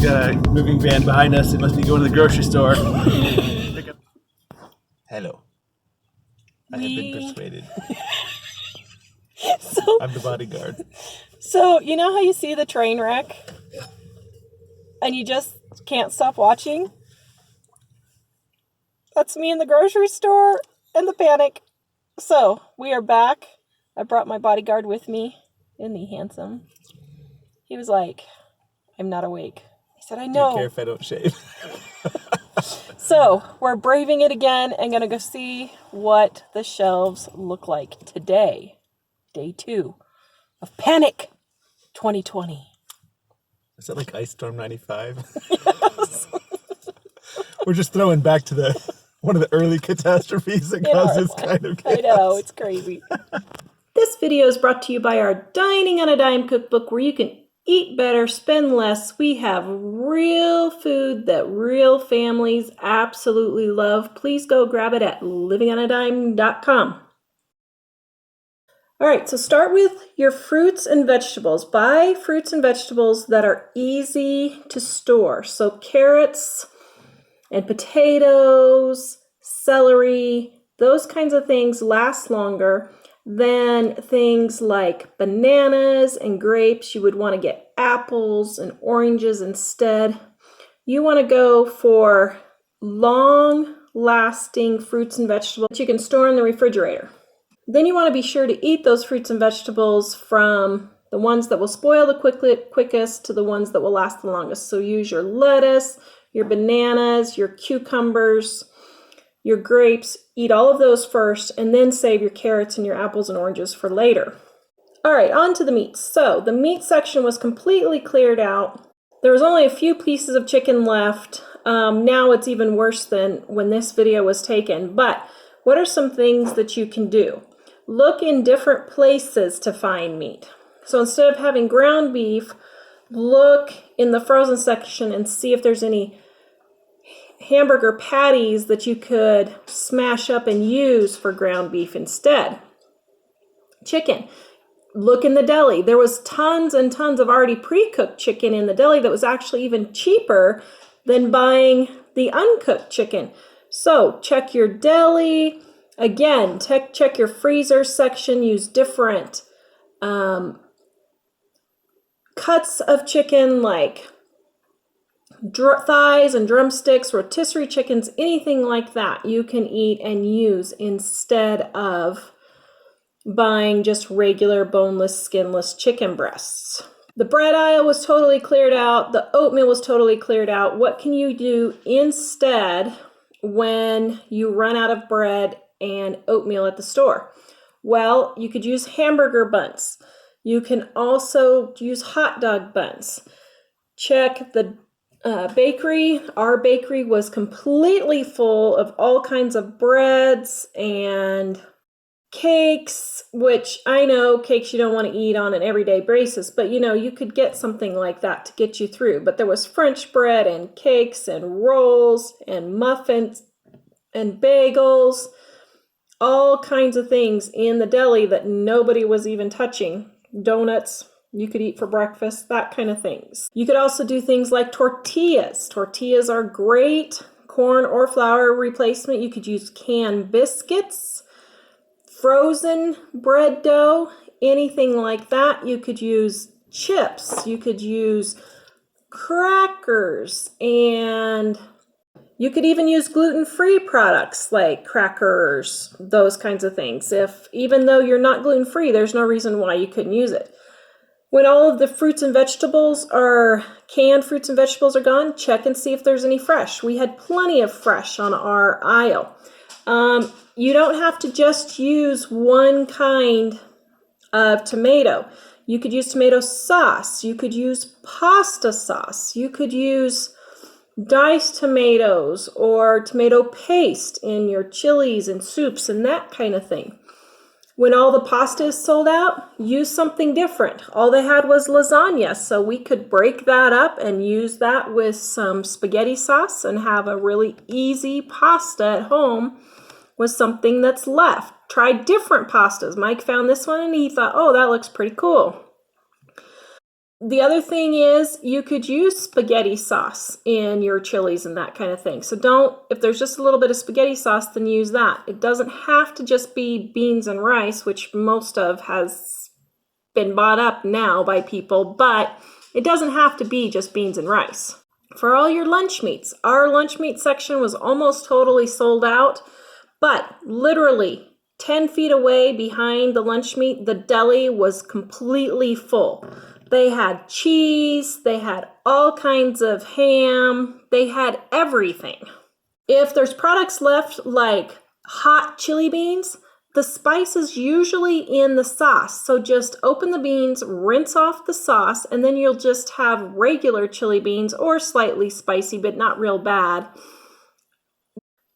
got a moving van behind us. It must be going to the grocery store. Hello. I have been persuaded. I'm the bodyguard. So, you know how you see the train wreck? And you just can't stop watching? That's me in the grocery store and the panic. So, we are back. I brought my bodyguard with me. Isn't he handsome? He was like, I'm not awake. He said, I know. Do you care if I don't shave? So, we're braving it again and going to go see what the shelves look like today. Day 2 of Panic 2020. Is that like Ice Storm 95? Yes. We're just throwing back to one of the early catastrophes that caused this kind of chaos. I know, it's crazy. This video is brought to you by our Dining on a Dime cookbook, where you can eat better, spend less. We have real food that real families absolutely love. Please go grab it at livingonadime.com. All right, so start with your fruits and vegetables. Buy fruits and vegetables that are easy to store. So carrots and potatoes, celery, those kinds of things last longer than things like bananas and grapes. You would want to get apples and oranges instead. You want to go for long-lasting fruits and vegetables that you can store in the refrigerator. Then you want to be sure to eat those fruits and vegetables from the ones that will spoil the quickest to the ones that will last the longest. So use your lettuce, your bananas, your cucumbers, your grapes. Eat all of those first and then save your carrots and your apples and oranges for later. All right, on to the meats. So the meat section was completely cleared out. There was only a few pieces of chicken left. Now it's even worse than when this video was taken. But what are some things that you can do? Look in different places to find meat. So instead of having ground beef, look in the frozen section and see if there's any hamburger patties that you could smash up and use for ground beef instead. Chicken. Look in the deli. There was tons and tons of already pre-cooked chicken in the deli that was actually even cheaper than buying the uncooked chicken. So check your deli. Again, check your freezer section. Use different cuts of chicken like thighs and drumsticks, rotisserie chickens, anything like that you can eat and use instead of buying just regular boneless, skinless chicken breasts. The bread aisle was totally cleared out. The oatmeal was totally cleared out. What can you do instead when you run out of bread and oatmeal at the store? Well, you could use hamburger buns. You can also use hot dog buns. Check the bakery. Our bakery was completely full of all kinds of breads and cakes, which I know cakes you don't want to eat on an everyday basis, but you could get something like that to get you through. But there was French bread and cakes and rolls and muffins and bagels, all kinds of things in the deli that nobody was even touching. Donuts you could eat for breakfast, that kind of things. You could also do things like tortillas. Tortillas are great corn or flour replacement. You could use canned biscuits, frozen bread dough, anything like that. You could use chips. You could use crackers, and you could even use gluten-free products like crackers, those kinds of things. Even though you're not gluten-free, there's no reason why you couldn't use it. When all of the canned fruits and vegetables are gone, check and see if there's any fresh. We had plenty of fresh on our aisle. You don't have to just use one kind of tomato. You could use tomato sauce. You could use pasta sauce. You could use diced tomatoes or tomato paste in your chilies and soups and that kind of thing. When all the pasta is sold out, use something different. All they had was lasagna, so we could break that up and use that with some spaghetti sauce and have a really easy pasta at home with something that's left. Try different pastas. Mike found this one and he thought, oh, that looks pretty cool. The other thing is you could use spaghetti sauce in your chilies and that kind of thing. So if there's just a little bit of spaghetti sauce, then use that. It doesn't have to just be beans and rice, which most of has been bought up now by people, but it doesn't have to be just beans and rice. For all your lunch meats, our lunch meat section was almost totally sold out, but literally 10 feet away behind the lunch meat, the deli was completely full. They had cheese, they had all kinds of ham, they had everything. If there's products left like hot chili beans, the spice is usually in the sauce. So just open the beans, rinse off the sauce, and then you'll just have regular chili beans or slightly spicy, but not real bad.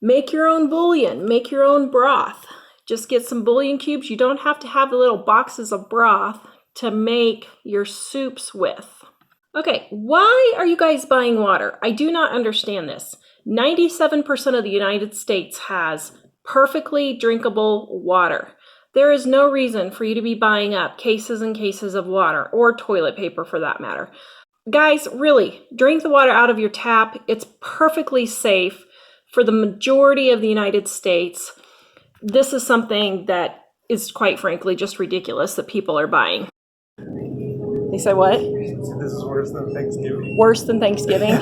Make your own bouillon, make your own broth. Just get some bouillon cubes. You don't have to have the little boxes of broth to make your soups with. Okay, why are you guys buying water? I do not understand this. 97% of the United States has perfectly drinkable water. There is no reason for you to be buying up cases and cases of water, or toilet paper for that matter. Guys, really, drink the water out of your tap. It's perfectly safe for the majority of the United States. This is something that is quite frankly just ridiculous that people are buying. They said what? This is worse than Thanksgiving. Worse than Thanksgiving?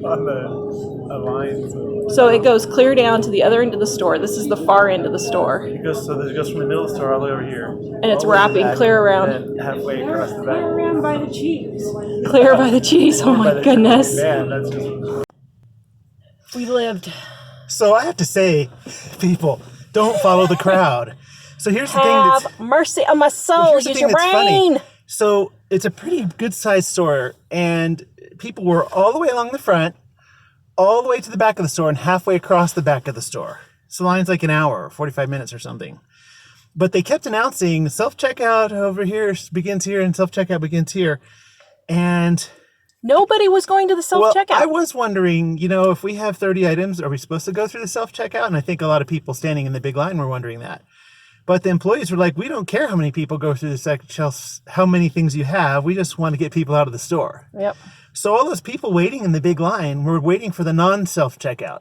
On the line. So it goes clear down to the other end of the store. This is the far end of the store. It goes from the middle of the store all the way over here. And it's wrapping clear around. And then halfway across the back. Clear around by the cheese. Clear by the cheese. Oh my goodness. Man, that's just... We lived. So I have to say, people, don't follow the crowd. So here's the thing Have that's... mercy on my soul. Here's the Use thing your that's funny. brain. So it's a pretty good sized store, and people were all the way along the front, all the way to the back of the store, and halfway across the back of the store. So the line's like an hour, 45 minutes or something. But they kept announcing self-checkout over here begins here and self-checkout begins here. And Nobody was going to the self-checkout. I was wondering, if we have 30 items, are we supposed to go through the self-checkout? And I think a lot of people standing in the big line were wondering that. But the employees were like, we don't care how many people go through the shelves, how many things you have. We just want to get people out of the store. Yep. So all those people waiting in the big line were waiting for the non-self-checkout.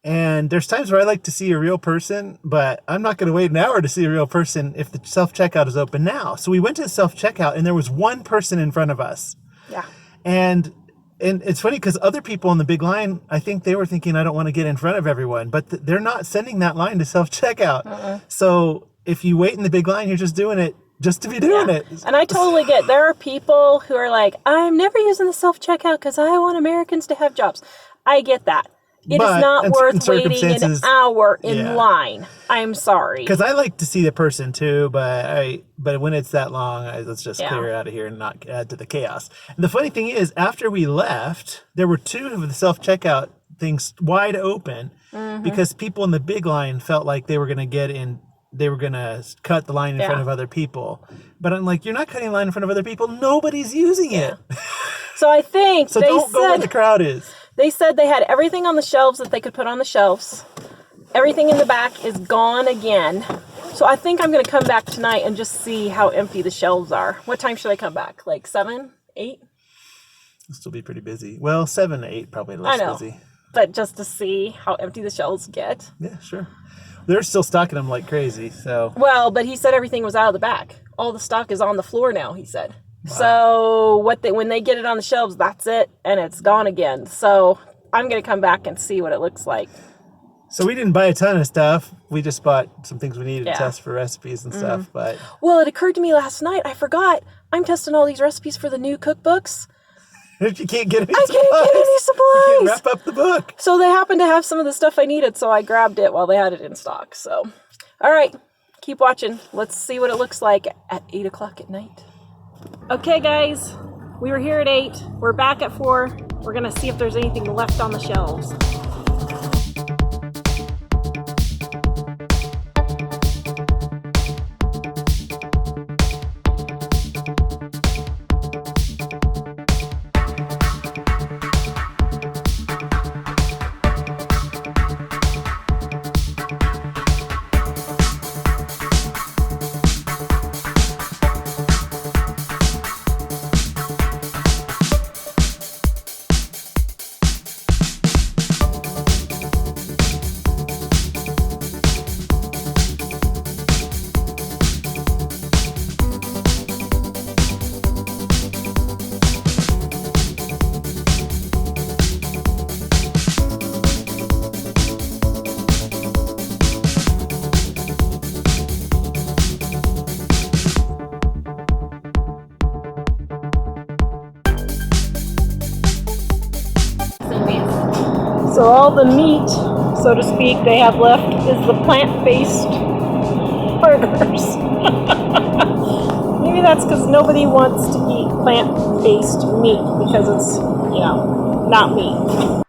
And there's times where I like to see a real person, but I'm not going to wait an hour to see a real person if the self-checkout is open now. So we went to the self-checkout, and there was one person in front of us. Yeah. And it's funny because other people in the big line, I think they were thinking, I don't want to get in front of everyone, but they're not sending that line to self-checkout. So if you wait in the big line, you're just doing it just to be doing it. And I totally get, there are people who are like, I'm never using the self-checkout because I want Americans to have jobs. I get that. It is not worth waiting an hour in line. I'm sorry. Because I like to see the person too, but when it's that long, let's just clear it out of here and not add to the chaos. And the funny thing is, after we left, there were two of the self-checkout things wide open because people in the big line felt like they were going to get in. They were going to cut the line in front of other people. But I'm like, you're not cutting a line in front of other people. Nobody's using it. So I think so don't go where the crowd is. They said they had everything on the shelves that they could put on the shelves. Everything in the back is gone again. So I think I'm going to come back tonight and just see how empty the shelves are. What time should I come back? Like 7, 8? It'll still be pretty busy. Well, 7 to 8 probably less busy. But just to see how empty the shelves get. Yeah, sure. They're still stocking them like crazy, so. Well, but he said everything was out of the back. All the stock is on the floor now, he said. Wow. So when they get it on the shelves, that's it, and it's gone again. So I'm going to come back and see what it looks like. So we didn't buy a ton of stuff. We just bought some things we needed to test for recipes and stuff. But well, it occurred to me last night. I forgot. I'm testing all these recipes for the new cookbooks. If you can't get any supplies. I can't get any supplies. You can't wrap up the book. So they happened to have some of the stuff I needed, so I grabbed it while they had it in stock. So, all right, keep watching. Let's see what it looks like at 8 o'clock at night. Okay, guys, we were here at 8. We're back at 4. We're going to see if there's anything left on the shelves. So all the meat, so to speak, they have left is the plant-based burgers. Maybe that's because nobody wants to eat plant-based meat because it's, not meat.